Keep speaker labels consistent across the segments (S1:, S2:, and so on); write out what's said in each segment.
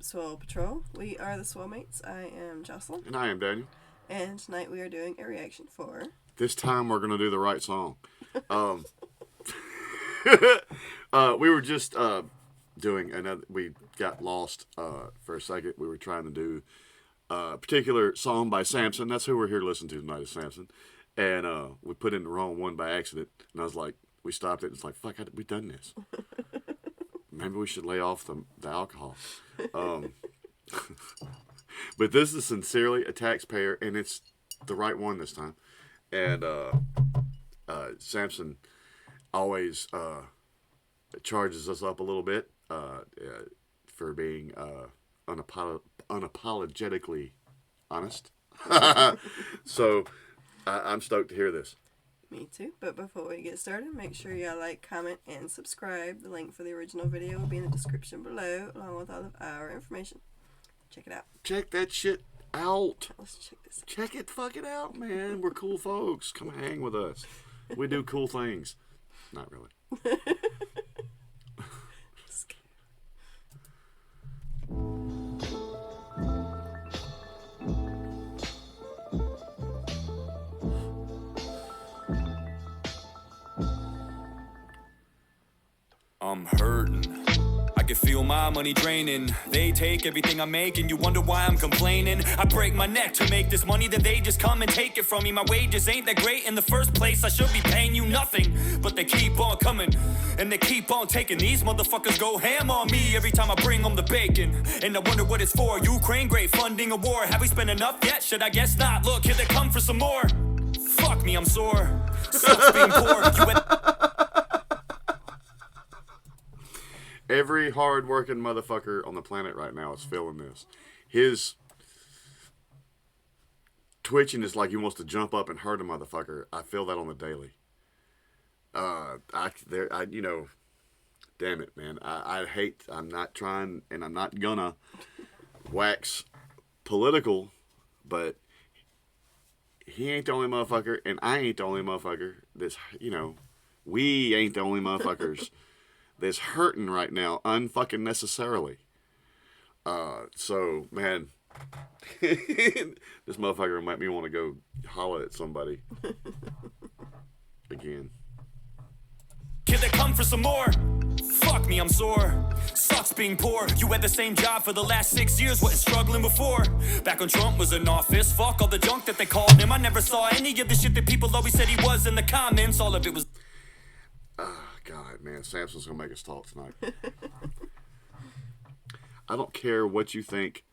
S1: up, Swole Patrol? We are the Swolemates. I am Jocelyn.
S2: And I am Daniel.
S1: And tonight we are doing a reaction for...
S2: This time we're going to do the right song. We were just doing another... We got lost for a second. We were trying to do a particular song by Samson. That's who we're here to listen to tonight, is Samson. And we put in the wrong one by accident. And I was like, we stopped it. And it's like, fuck, we done this. Maybe we should lay off the alcohol. But this is sincerely a taxpayer, and it's the right one this time. And Samson always charges us up a little bit for being unapologetically honest. So I'm stoked to hear this.
S1: Me too. But before we get started, make sure y'all like, comment, and subscribe. The link for the original video will be in the description below, along with all of our information. Check it out.
S2: Check that shit out.
S1: Let's check this out.
S2: Check it fucking out, man. We're cool folks. Come hang with us. We do cool things. Not really.
S3: I'm hurting. I can feel my money draining. They take everything I make and you wonder why I'm complaining. I break my neck to make this money, then they just come and take it from me. My wages ain't that great in the first place. I should be paying you nothing, but they keep on coming and they keep on taking. These motherfuckers go ham on me every time I bring them the bacon. And I wonder what it's for. Ukraine, great, funding a war. Have we spent enough yet? Should I guess not? Look, here they come for some more. Fuck me, I'm sore. Sucks being poor.
S2: Every hard-working motherfucker on the planet right now is feeling this. His twitching is like he wants to jump up and hurt a motherfucker. I feel that on the daily. Damn it, man. I'm not trying, and I'm not gonna wax political, but he ain't the only motherfucker, and I ain't the only motherfucker. We ain't the only motherfuckers that's hurting right now, unfucking necessarily. So, man, this motherfucker will make me want to go holler at somebody again.
S3: Here they come for some more. Fuck me, I'm sore. Sucks being poor. You had the same job for the last 6 years, wasn't struggling before. Back when Trump was in office, fuck all the junk that they called him. I never saw any of the shit that people always said he was in the comments. All of it was...
S2: God, man, Samson's gonna make us talk tonight. I don't care what you think,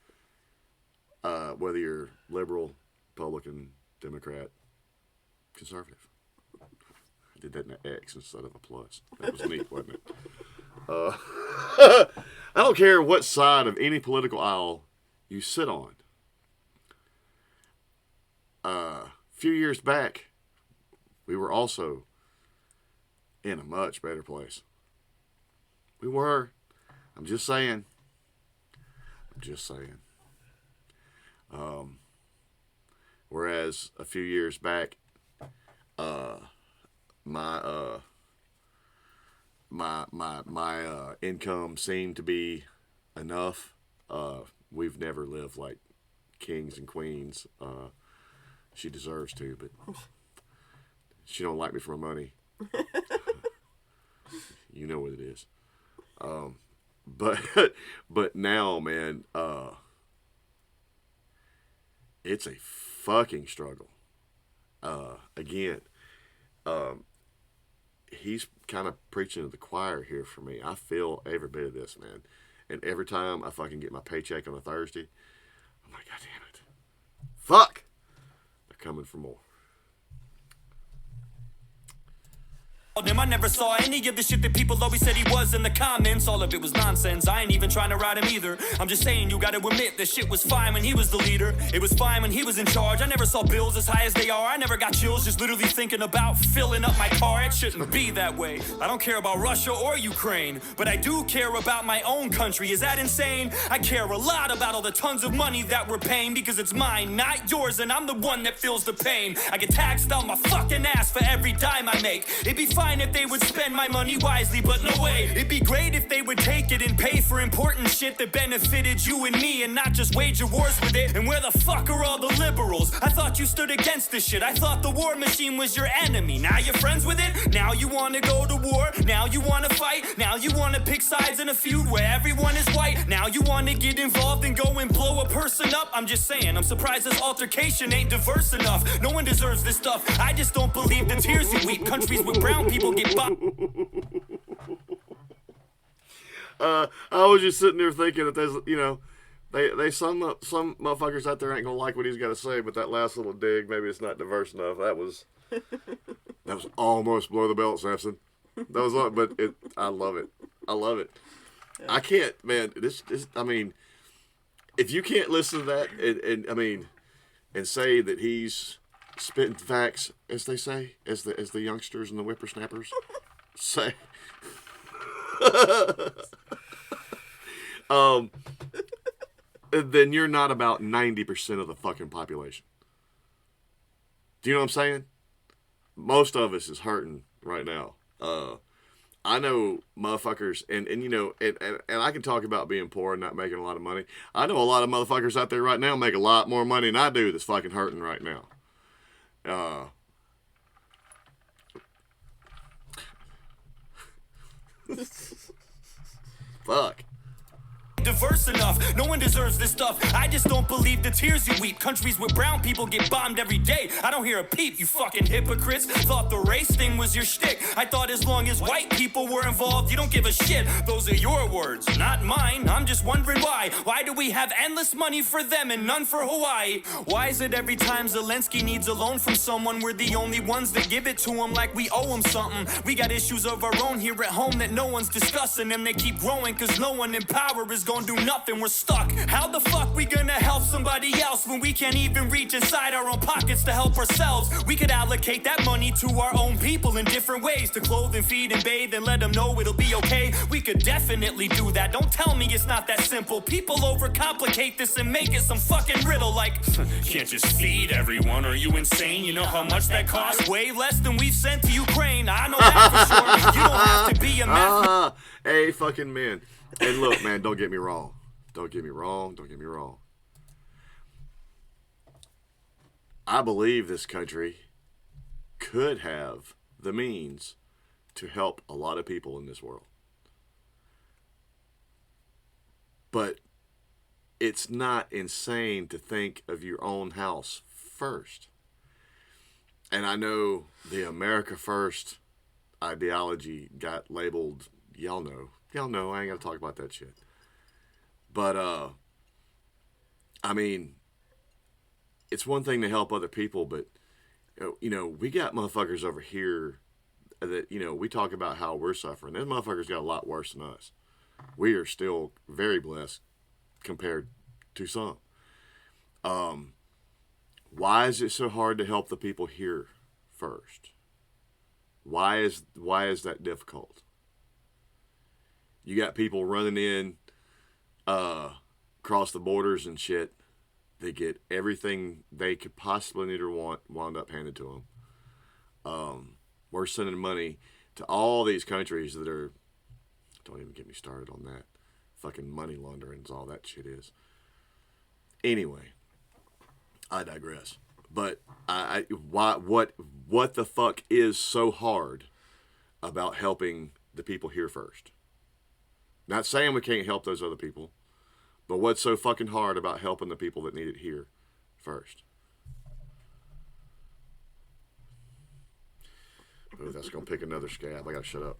S2: whether you're liberal, Republican, Democrat, conservative. I did that in an X instead of a plus. That was neat, wasn't it? I don't care what side of any political aisle you sit on. A few years back, we were also in a much better place. We were. I'm just saying. Whereas a few years back, my income seemed to be enough. We've never lived like kings and queens. She deserves to, but she don't like me for my money. You know what it is. But now, man, it's a fucking struggle. Again, he's kind of preaching to the choir here for me. I feel every bit of this, man. And every time I fucking get my paycheck on a Thursday, I'm like, God damn it. Fuck! They're coming for more.
S3: I never saw any of the shit that people always said he was in the comments. All of it was nonsense. I ain't even trying to ride him either. I'm just saying you gotta admit that shit was fine when he was the leader. It was fine when he was in charge. I never saw bills as high as they are. I never got chills just literally thinking about filling up my car. It shouldn't be that way. I don't care about Russia or Ukraine, but I do care about my own country. Is that insane? I care a lot about all the tons of money that we're paying because it's mine, not yours, and I'm the one that feels the pain. I get taxed on my fucking ass for every dime I make. It'd be fine fine if they would spend my money wisely, but no way. It'd be great if they would take it and pay for important shit that benefited you and me and not just wage wars with it. And where the fuck are all the liberals? I thought you stood against this shit. I thought the war machine was your enemy. Now you're friends with it? Now you wanna go to war? Now you wanna fight? Now you wanna pick sides in a feud where everyone is white? Now you wanna get involved and go and blow a person up? I'm just saying, I'm surprised this altercation ain't diverse enough. No one deserves this stuff. I just don't believe the tears you weep. Countries with brown people get bombed.
S2: I was just sitting there thinking that there's, you know, some motherfuckers out there ain't gonna like what he's got to say, but that last little dig, maybe it's not diverse enough. That was almost below the belt, Samson. That was, but I love it. I love it. Yeah. I can't, man. This, I mean, if you can't listen to that, and say that he's spitting facts, as they say, as the youngsters and the whippersnappers say. Then you're not about 90% of the fucking population. Do you know what I'm saying? Most of us is hurting right now. I know motherfuckers, and you know, and I can talk about being poor and not making a lot of money. I know a lot of motherfuckers out there right now make a lot more money than I do that's fucking hurting right now. Fuck.
S3: Diverse enough, no one deserves this stuff. I just don't believe the tears you weep. Countries where brown people get bombed every day. I don't hear a peep, you fucking hypocrites. Thought the race thing was your shtick. I thought as long as white people were involved, you don't give a shit. Those are your words, not mine. I'm just wondering why. Why do we have endless money for them and none for Hawaii? Why is it every time Zelensky needs a loan from someone, we're the only ones that give it to him like we owe him something? We got issues of our own here at home that no one's discussing, and they keep growing cause no one in power is gonna do nothing, we're stuck. How the fuck we gonna help somebody else when we can't even reach inside our own pockets to help ourselves? We could allocate that money to our own people in different ways, to clothe and feed and bathe and let them know it'll be okay. We could definitely do that. Don't tell me it's not that simple. People overcomplicate this and make it some fucking riddle like can't just feed everyone, are you insane? You know how much that costs? Way less than we've sent to Ukraine. I know that for sure. You don't have to be a math.
S2: Hey fucking man. And look, man, don't get me wrong. Don't get me wrong. I believe this country could have the means to help a lot of people in this world. But it's not insane to think of your own house first. And I know the America First ideology got labeled, y'all know, I ain't got to talk about that shit. But, I mean, it's one thing to help other people, but, you know, we got motherfuckers over here that, you know, we talk about how we're suffering. Those motherfuckers got a lot worse than us. We are still very blessed compared to some. Why is it so hard to help the people here first? Why is that difficult? You got people running in across the borders and shit. They get everything they could possibly need or want wound up handed to them. We're sending money to all these countries that are, don't even get me started on that. Fucking money laundering is all that shit is. Anyway, I digress. But what the fuck is so hard about helping the people here first? Not saying we can't help those other people, but what's so fucking hard about helping the people that need it here first? Oh, that's going to pick another scab. I got to shut up.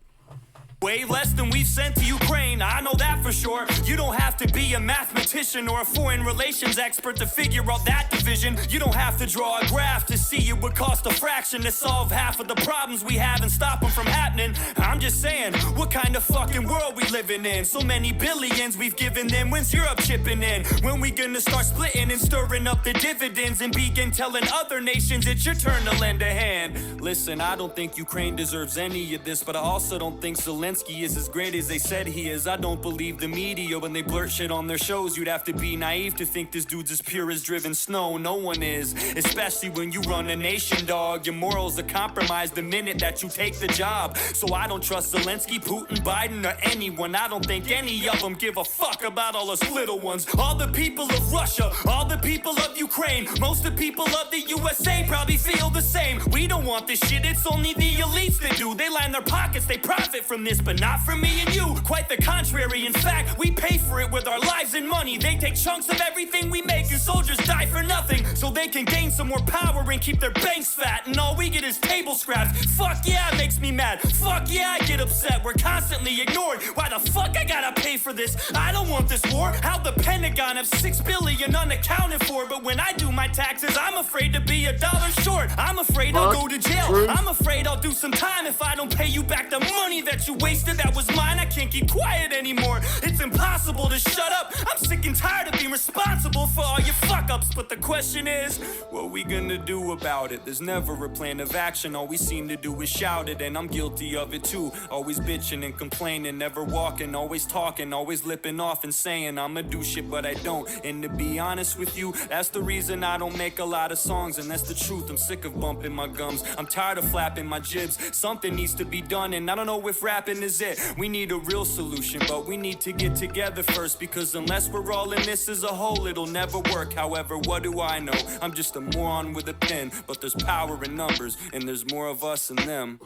S3: Way less than we've sent to Ukraine, I know that for sure. You don't have to be a mathematician or a foreign relations expert to figure out that division. You don't have to draw a graph to see it would cost a fraction to solve half of the problems we have and stop them from happening. I'm just saying, what kind of fucking world we living in? So many billions we've given them, when's Europe chipping in? When we gonna start splitting and stirring up the dividends and begin telling other nations it's your turn to lend a hand? Listen, I don't think Ukraine deserves any of this, but I also don't think Zelensky Zelensky is as great as they said he is. I don't believe the media when they blurt shit on their shows. You'd have to be naive to think this dude's as pure as driven snow. No one is, especially when you run a nation, dog. Your morals are compromised the minute that you take the job. So I don't trust Zelensky, Putin, Biden, or anyone. I don't think any of them give a fuck about all us little ones. All the people of Russia, all the people of Ukraine, most of the people of the USA probably feel the same. We don't want this shit, it's only the elites that do. They line their pockets, they profit from this, but not from me and you. Quite the contrary, in fact, we pay for it with our lives and money. They take chunks of everything we make, and soldiers die for nothing, so they can gain some more power and keep their banks fat, and all we get is table scraps. Fuck yeah, it makes me mad. Fuck yeah, I get upset. We're constantly ignored. Why the fuck I gotta pay for this? I don't want this war. How the Pentagon have $6 billion unaccounted for, but when I do my taxes, I'm afraid to be $1 short. I'm afraid I'll go to jail.
S2: True.
S3: I'm afraid I'll do some time if I don't pay you back the money that you wasted. That was mine. I can't keep quiet anymore. It's impossible to shut up. I'm sick and tired of being responsible for all your fuck-ups. But the question is, what we gonna do about it? There's never a plan of action. All we seem to do is shout it, and I'm guilty of it too. Always bitching and complaining, never walking, always talking, always lipping off and saying I'ma do shit, but I don't. And to be honest with you, that's the reason I don't make a lot of songs, and that's the truth. I'm sick of bumping my gums. I'm tired of flapping my jibs. Something needs to be done, and I don't know if rapping is it. We need a real solution, but we need to get together first, because unless we're all in this as a whole, it'll never work. However, what do I know? I'm just a moron with a pen, but there's power in numbers, and there's more of us than them.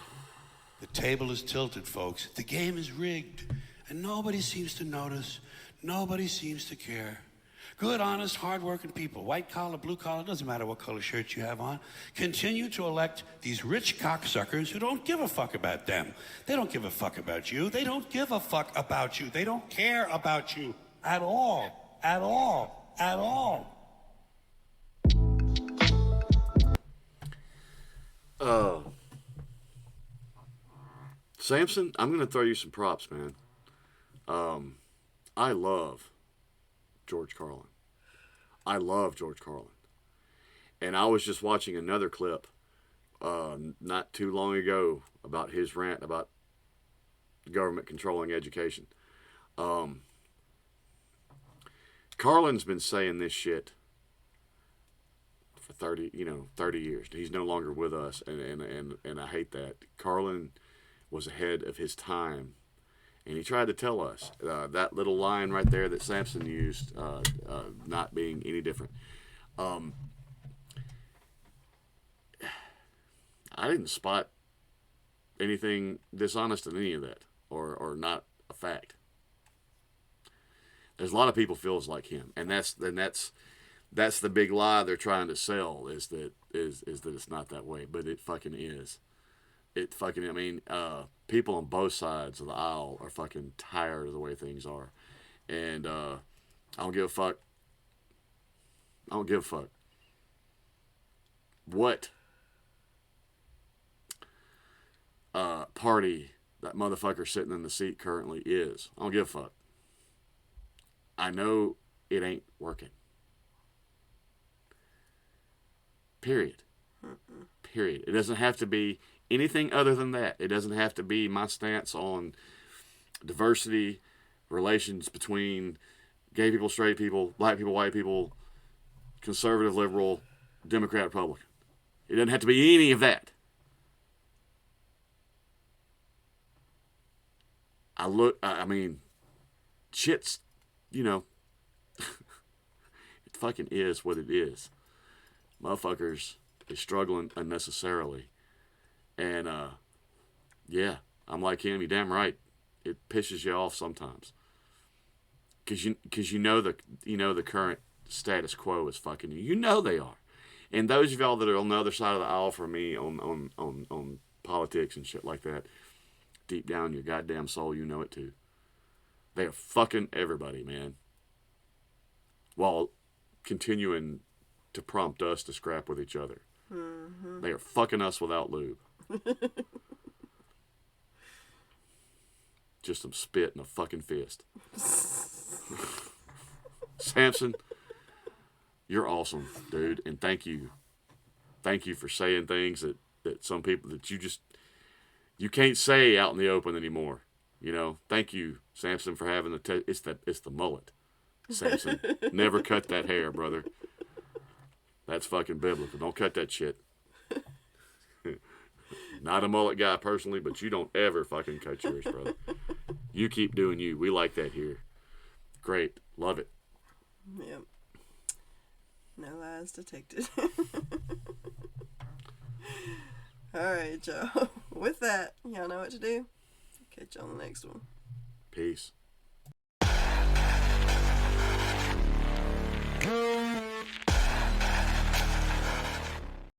S4: The table is tilted, folks. The game is rigged, and nobody seems to notice. Nobody seems to care. Good, honest, hard-working people, white collar, blue collar, doesn't matter what color shirt you have on, continue to elect these rich cocksuckers who don't give a fuck about them. They don't give a fuck about you. They don't give a fuck about you. They don't care about you at all, at all, at all.
S2: Samson, I'm going to throw you some props, man. I love George Carlin. I love George Carlin. And I was just watching another clip not too long ago about his rant about government controlling education. Carlin's been saying this shit for 30 years. He's no longer with us, and I hate that. Carlin was ahead of his time, and he tried to tell us that little line right there that Samson used, not being any different. I didn't spot anything dishonest in any of that, or not a fact. There's a lot of people feels like him, and that's the big lie they're trying to sell, is that it's not that way, but it fucking is. People on both sides of the aisle are fucking tired of the way things are. And I don't give a fuck. I don't give a fuck what party that motherfucker sitting in the seat currently is. I don't give a fuck. I know it ain't working. Period. Period. It doesn't have to be anything other than that. It doesn't have to be my stance on diversity, relations between gay people, straight people, black people, white people, conservative, liberal, Democrat, Republican. It doesn't have to be any of that. Shit's, it fucking is what it is. Motherfuckers is struggling unnecessarily. And, yeah, I'm like him. You're damn right. It pisses you off sometimes. Because you know the current status quo is fucking you. You know they are. And those of y'all that are on the other side of the aisle from me on politics and shit like that, deep down in your goddamn soul, you know it too. They are fucking everybody, man. While continuing to prompt us to scrap with each other. Mm-hmm. They are fucking us without lube. Just some spit and a fucking fist. Samson, you're awesome, dude, and thank you. Thank you for saying things that some people that you can't say out in the open anymore. You know, thank you, Samson, for having it's the mullet. Samson, never cut that hair, brother. That's fucking biblical. Don't cut that shit. Not a mullet guy personally, but you don't ever fucking cut yours, brother. You keep doing you. We like that here. Great. Love it.
S1: Yep. No lies detected. Alright, y'all. With that, y'all know what to do. Catch you on the next one.
S2: Peace.